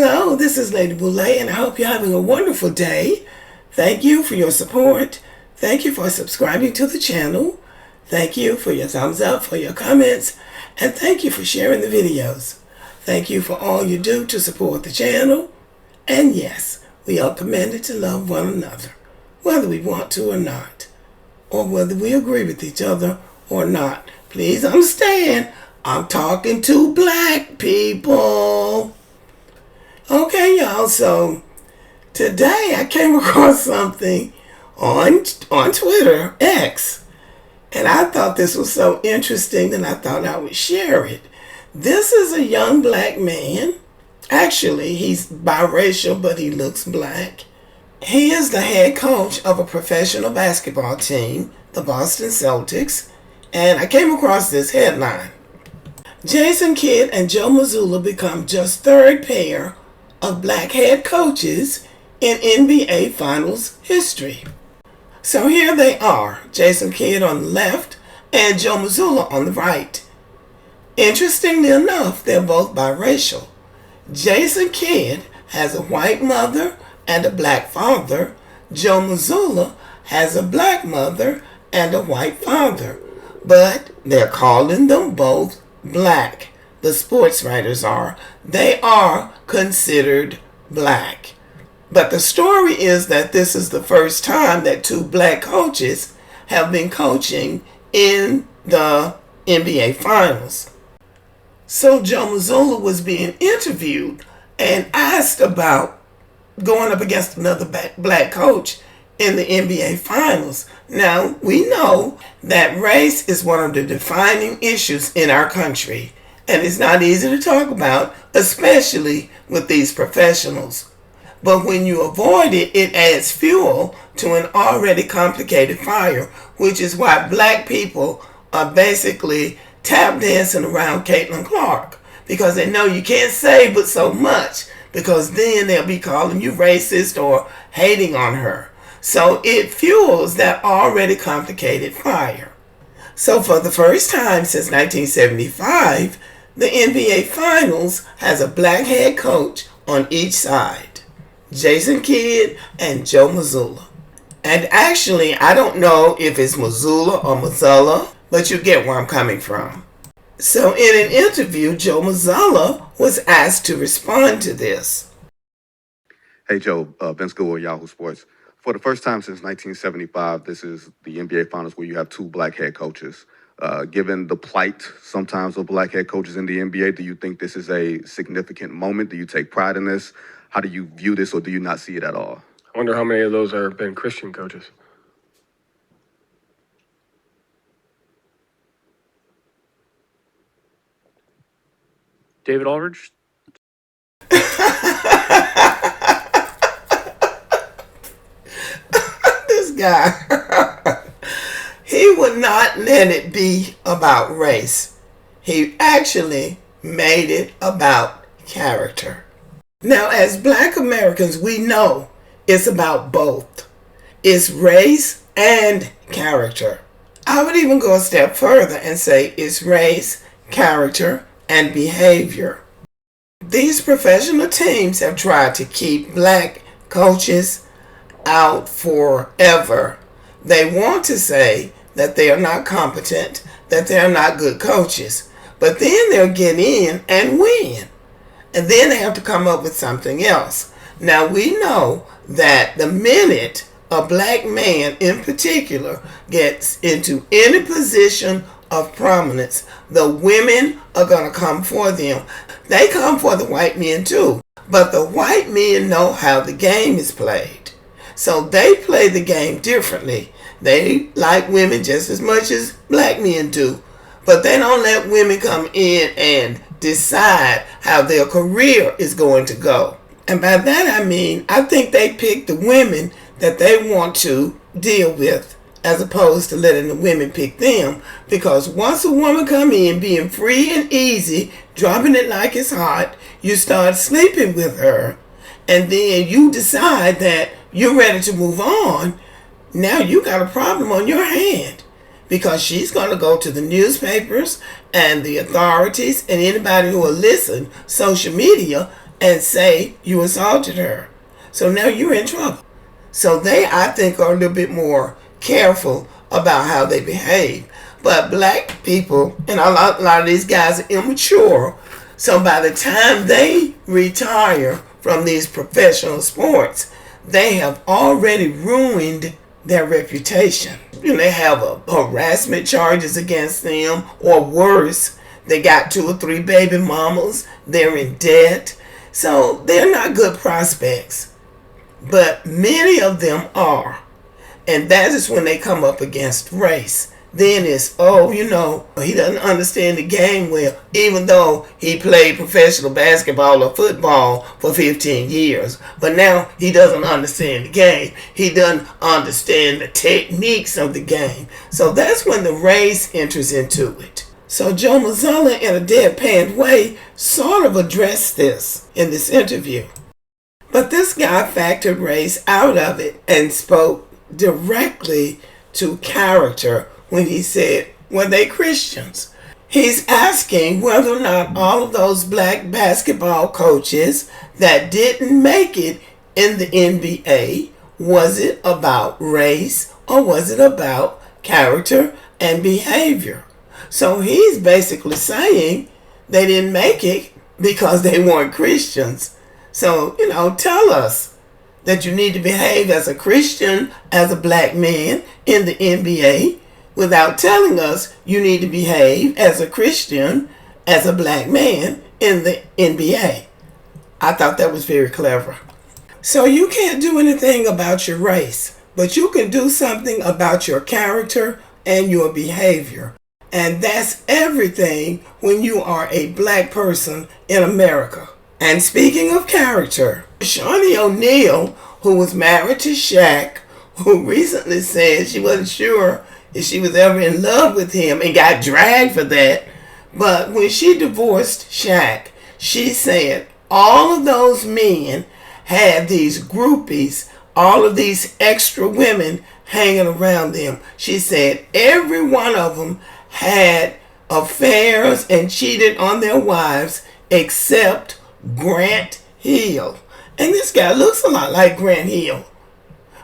Hello, this is Lady Boulay, and I hope you're having a wonderful day. Thank you for your support. Thank you for subscribing to the channel. Thank you for your thumbs up, for your comments, and thank you for sharing the videos. Thank you for all you do to support the channel. And yes, we are commanded to love one another, whether we want to or not, or whether we agree with each other or not. Please understand, I'm talking to black people. Okay, y'all, so today I came across something on Twitter, X, and I thought this was so interesting that I thought I would share it. This is a young black man. Actually, he's biracial, but he looks black. He is the head coach of a professional basketball team, the Boston Celtics, and I came across this headline. Jason Kidd and Joe Mazulla become just third pair of black head coaches in NBA Finals history. So here they are, Jason Kidd on the left and Joe Mazulla on the right. Interestingly enough, they're both biracial. Jason Kidd has a white mother and a black father. Joe Mazulla has a black mother and a white father. But they're calling them both black. The sports writers are. They are considered black. But the story is that this is the first time that two black coaches have been coaching in the NBA Finals. So Joe Mazulla was being interviewed and asked about going up against another black coach in the NBA Finals. Now, we know that race is one of the defining issues in our country, and it's not easy to talk about, especially with these professionals. But when you avoid it, it adds fuel to an already complicated fire, which is why black people are basically tap dancing around Caitlin Clark, because they know you can't say but so much, because then they'll be calling you racist or hating on her. So it fuels that already complicated fire. So for the first time since 1975, the NBA Finals has a black head coach on each side, Jason Kidd and Joe Mazulla. And actually, I don't know if it's Mazulla or Mazulla, but you get where I'm coming from. So in an interview, Joe Mazulla was asked to respond to this. Hey Joe, Vince Gould, Yahoo Sports. For the first time since 1975, this is the NBA Finals where you have two black head coaches. Given the plight sometimes of black head coaches in the NBA, do you think this is a significant moment? Do you take pride in this? How do you view this, or do you not see it at all? I wonder how many of those have been Christian coaches. David Aldridge? This guy, he would not let it be about race. He actually made it about character. Now, as black Americans, we know it's about both. It's race and character. I would even go a step further and say it's race, character, and behavior. These professional teams have tried to keep black coaches out forever. They want to say that they are not competent, that they are not good coaches, but then they'll get in and win. And then they have to come up with something else. Now, we know that the minute a black man in particular gets into any position of prominence, the women are going to come for them. They come for the white men too, but the white men know how the game is played. So they play the game differently. They like women just as much as black men do, but they don't let women come in and decide how their career is going to go. And by that I mean, I think they pick the women that they want to deal with, as opposed to letting the women pick them. Because once a woman come in being free and easy, dropping it like it's hot, you start sleeping with her, and then you decide that you're ready to move on. Now you got a problem on your hand, because she's going to go to the newspapers and the authorities and anybody who will listen, social media, and say you assaulted her. So now you're in trouble. So they, I think, are a little bit more careful about how they behave. But black people, and a lot of these guys are immature. So by the time they retire from these professional sports, they have already ruined their reputation. They have harassment charges against them, or worse, they got 2 or 3 baby mamas, they're in debt. So they're not good prospects. But many of them are. And that is when they come up against race. Then it's, he doesn't understand the game well, even though he played professional basketball or football for 15 years. But now he doesn't understand the game. He doesn't understand the techniques of the game. So that's when the race enters into it. So Joe Mazulla, in a deadpan way, sort of addressed this in this interview. But this guy factored race out of it and spoke directly to character when he said, were they Christians? He's asking whether or not all of those black basketball coaches that didn't make it in the NBA, was it about race or was it about character and behavior? So he's basically saying they didn't make it because they weren't Christians. So, tell us that you need to behave as a Christian, as a black man in the NBA, without telling us you need to behave as a Christian, as a black man in the NBA. I thought that was very clever. So you can't do anything about your race, but you can do something about your character and your behavior. And that's everything when you are a black person in America. And speaking of character, Shawnee O'Neal, who was married to Shaq, who recently said she wasn't sure if she was ever in love with him and got dragged for that. But when she divorced Shaq, she said all of those men had these groupies, all of these extra women hanging around them. She said every one of them had affairs and cheated on their wives except Grant Hill. And this guy looks a lot like Grant Hill.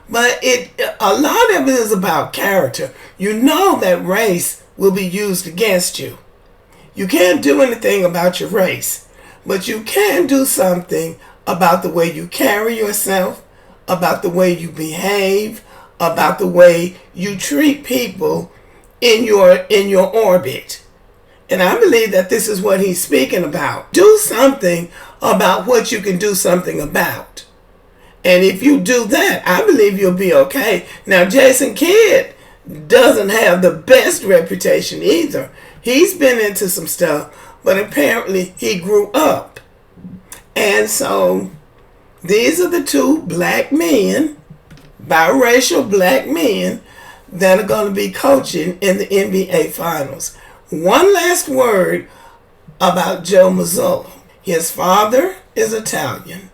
But a lot of it is about character. You know that race will be used against you. You can't do anything about your race, but you can do something about the way you carry yourself, about the way you behave, about the way you treat people in your orbit. And I believe that this is what he's speaking about. Do something about what you can do something about. And if you do that, I believe you'll be okay. Now, Jason Kidd doesn't have the best reputation either. He's been into some stuff, but apparently he grew up. And so these are the 2 black men, biracial black men, that are going to be coaching in the NBA Finals. One last word about Joe Mazulla. His father is Italian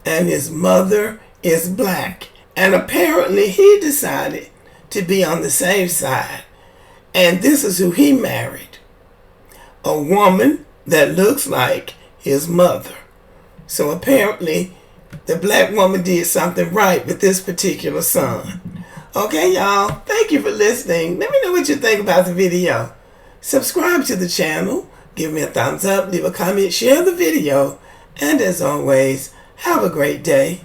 and his mother is black. And apparently he decided to be on the safe side. And this is who he married. A woman that looks like his mother. So apparently the black woman did something right with this particular son. Okay, y'all. Thank you for listening. Let me know what you think about the video. Subscribe to the channel. Give me a thumbs up. Leave a comment. Share the video. And as always, have a great day.